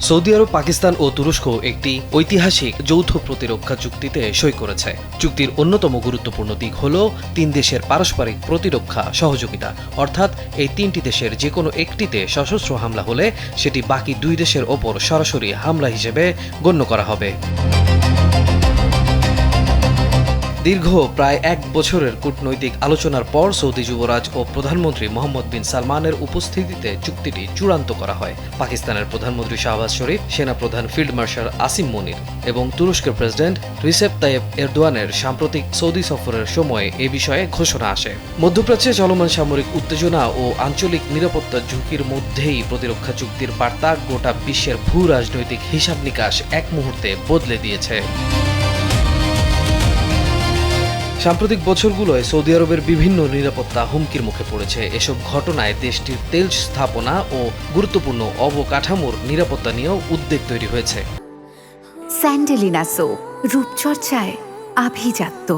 Saudi আরব, পাকিস্তান ও তুরস্ক একটি ঐতিহাসিক যৌথ প্রতিরক্ষা চুক্তিতে সই করেছে। চুক্তির অন্যতম গুরুত্বপূর্ণ দিক হল তিন দেশের পারস্পরিক প্রতিরক্ষা সহযোগিতা, অর্থাৎ এই তিনটি দেশের যে কোনো একটিতে সশস্ত্র হামলা হলে সেটি বাকি দুই দেশের ওপর সরাসরি হামলা হিসেবে গণ্য করা হবে। দীর্ঘ প্রায় এক বছরের কূটনৈতিক আলোচনার পর সৌদি যুবরাজ ও প্রধানমন্ত্রী মোহাম্মদ বিন সালমানের উপস্থিতিতে চুক্তিটি চূড়ান্ত করা হয়। পাকিস্তানের প্রধানমন্ত্রী শাহবাজ শরীফ, সেনাপ্রধান ফিল্ড মার্শাল আসিম মনির এবং তুরস্কের প্রেসিডেন্ট রিসেপ তাইয়েপ এরদোয়ানের সাম্প্রতিক সৌদি সফরের সময় এ বিষয়ে ঘোষণা আসে। মধ্যপ্রাচ্যে চলমান সামরিক উত্তেজনা ও আঞ্চলিক নিরাপত্তা ঝুঁকির মধ্যেই প্রতিরক্ষা চুক্তির বার্তা গোটা বিশ্বের ভূ রাজনৈতিক হিসাব নিকাশ এক মুহূর্তে বদলে দিয়েছে। সাম্প্রতিক বছরগুলোয় সৌদি আরবের বিভিন্ন নিরাপত্তা হুমকির মুখে পড়েছে। এসব ঘটনায় দেশটির তেল স্থাপনা ও গুরুত্বপূর্ণ অবকাঠামোর নিরাপত্তা নিয়েও উদ্বেগ তৈরি হয়েছে। স্যান্ডেলিনা সো, রূপচর্চায় আভিজাত্য।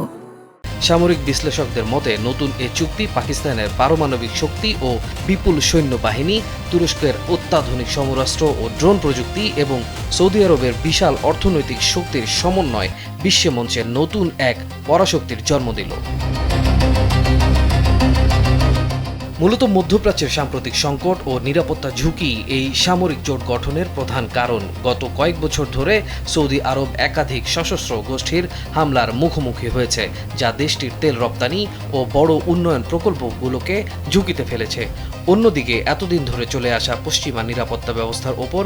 সামরিক বিশ্লেষকদের মতে নতুন এ চুক্তি পাকিস্তানের পারমাণবিক শক্তি ও বিপুল সৈন্যবাহিনী, তুরস্কের অত্যাধুনিক সমরাস্ত্র ও ড্রোন প্রযুক্তি এবং সৌদি আরবের বিশাল অর্থনৈতিক শক্তির সমন্বয় বিশ্ব মঞ্চে নতুন এক পরাশক্তির জন্ম দিল। মূলত মধ্যপ্রাচ্যের সাম্প্রতিক সংকট ও নিরাপত্তা ঝুঁকি এই সামরিক জোট গঠনের প্রধান কারণ। গত কয়েক বছর ধরে সৌদি আরব একাধিক সশস্ত্র গোষ্ঠীর হামলার মুখোমুখি হয়েছে, যা দেশটির তেল রপ্তানি ও বড় উন্নয়ন প্রকল্পগুলোকে ঝুঁকিতে ফেলেছে। অন্যদিকে এতদিন ধরে চলে আসা পশ্চিমা নিরাপত্তা ব্যবস্থার ওপর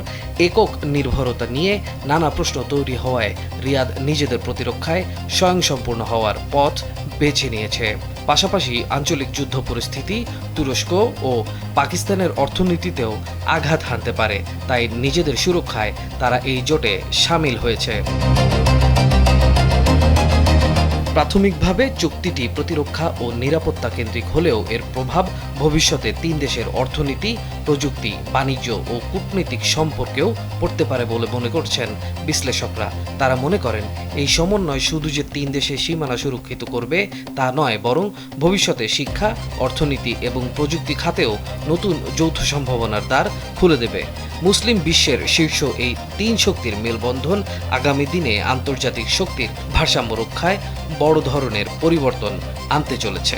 একক নির্ভরতা নিয়ে নানা প্রশ্ন তৈরি হওয়ায় রিয়াদ নিজেদের প্রতিরক্ষায় স্বয়ংসম্পূর্ণ হওয়ার পথ বেছে নিয়েছে। পাশাপাশি আঞ্চলিক যুদ্ধ পরিস্থিতি তুরস্ক ও পাকিস্তানের অর্থনীতিতেও আঘাত হানতে পারে, তাই নিজেদের সুরক্ষায় তারা এই জোটে সামিল হয়েছে। প্রাথমিকভাবে চুক্তিটি প্রতিরক্ষা ও নিরাপত্তা কেন্দ্রিক হলেও এর প্রভাব ভবিষ্যতে তিন দেশের অর্থনীতি, প্রযুক্তি, বাণিজ্য ও কূটনৈতিক সম্পর্কেও পড়তে পারে বলে মনে করছেন বিশ্লেষকরা। তারা মনে করেন এই সমন্বয় শুধু যে তিন দেশের সীমানা সুরক্ষিত করবে তা নয়, বরং ভবিষ্যতে শিক্ষা, অর্থনীতি এবং প্রযুক্তি খাতেও নতুন যৌথ সম্ভাবনার দ্বার খুলে দেবে। মুসলিম বিশ্বের শীর্ষ এই তিন শক্তির মেলবন্ধন আগামী দিনে আন্তর্জাতিক শক্তির ভারসাম্য রক্ষায় বড় ধরনের পরিবর্তন আনতে চলেছে।